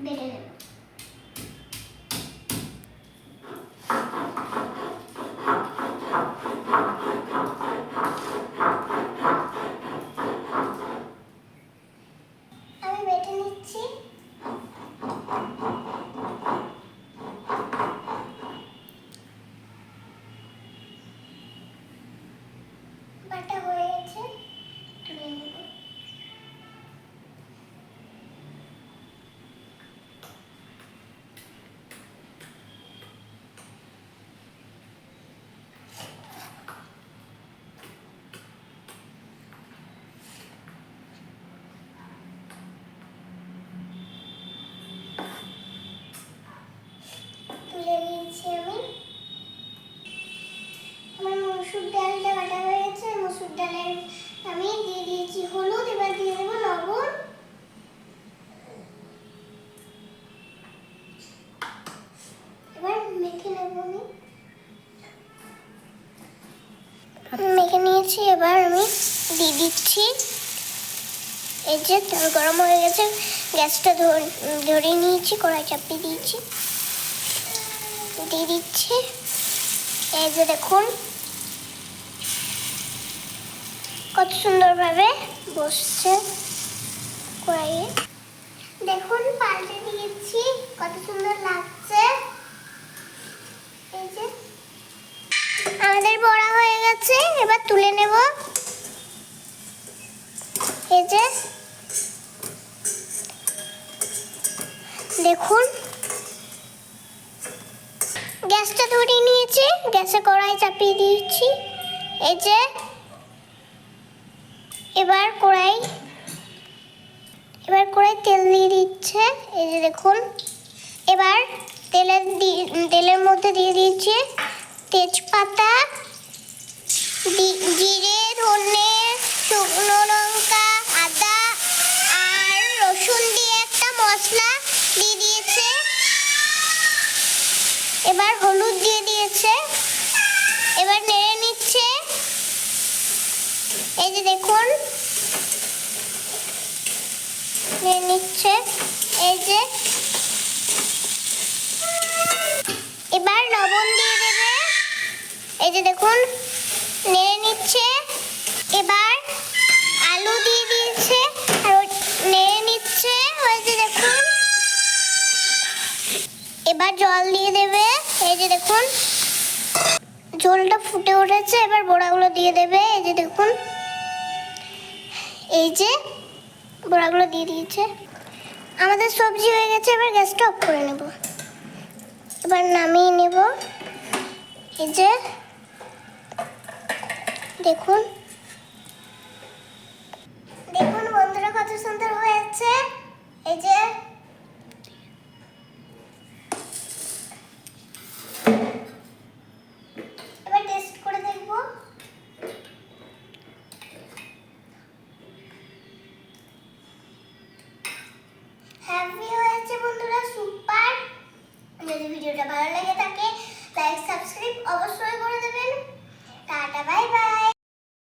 বেটে নেব। আমি বেটে নিচ্ছি। বাটা হয়ে গেছে, তুলে নেব। তুলে নিয়েছি আমি। আমার মসুর ডালটা বাটা হয়ে গেছে। মসুর ডালের আমি দিয়ে দিয়েছি হলুদ, এবার দিয়ে দেবো লবণ। এবার মেখে নেব। আমি মেখে নিয়েছি, এবার আমি দিয়ে দিচ্ছি। এই যে তেল গরম হয়ে গেছে, গ্যাসটা ধরিয়ে নিয়েছি, কড়াই চাপিয়ে দিয়েছি, দিয়ে দিচ্ছি। এই যে দেখুন কত সুন্দরভাবে বসছে কড়াইয়ে। দেখুন পাল্টে দিয়েছি, কত সুন্দর লাগছে। এই যে আমাদের বড়া হয়ে গেছে, এবার তুলে নেব। এই যে দেখুন গ্যাসটা ধরিয়ে নিয়েছি, গ্যাসে কড়াই চাপিয়ে দিয়েছি। এই যে এবার কড়াই তেল দিয়ে দিচ্ছে। এই যে দেখুন, এবার তেলের মধ্যে দিয়ে দিয়েছি তেজপাতা, জিরে, ধনে, শুকনো লঙ্কা, আদা আর রসুন দিয়ে একটা মশলা দিয়ে দিয়েছে। এবার হলুদ দিয়ে দিয়েছে, এবার নেড়ে নিচ্ছে। এই যে দেখুন নেড়ে নিচ্ছে। এই যে এবার লবণ দিয়ে দেবে। এই যে দেখুন নেড়ে নিচ্ছে। এবার আলু দিয়ে দিয়েছে আর নেড়ে নিচ্ছে। ওই যে দেখুন এবার জল দিয়ে দেবে। এই যে দেখুন ঝোলটা ফুটে উঠেছে, এবার বড়াগুলো দিয়ে দেবে। এই যে দেখুন, এই যে বড়াগুলো দিয়ে দিয়েছে। আমাদের সবজি হয়ে গেছে, এবার গ্যাসটা অফ করে নেব। এবার নামিয়ে নেব। এই যে দেখুন বন্ধুরা কত সুন্দর হয়েছে। এই যে এবার টেস্ট করে দেখব। হ্যাপি হয়েছে বন্ধুরা, সুপার। যদি ভিডিওটা ভালো লাগে থাকে লাইক সাবস্ক্রাইব অবশ্যই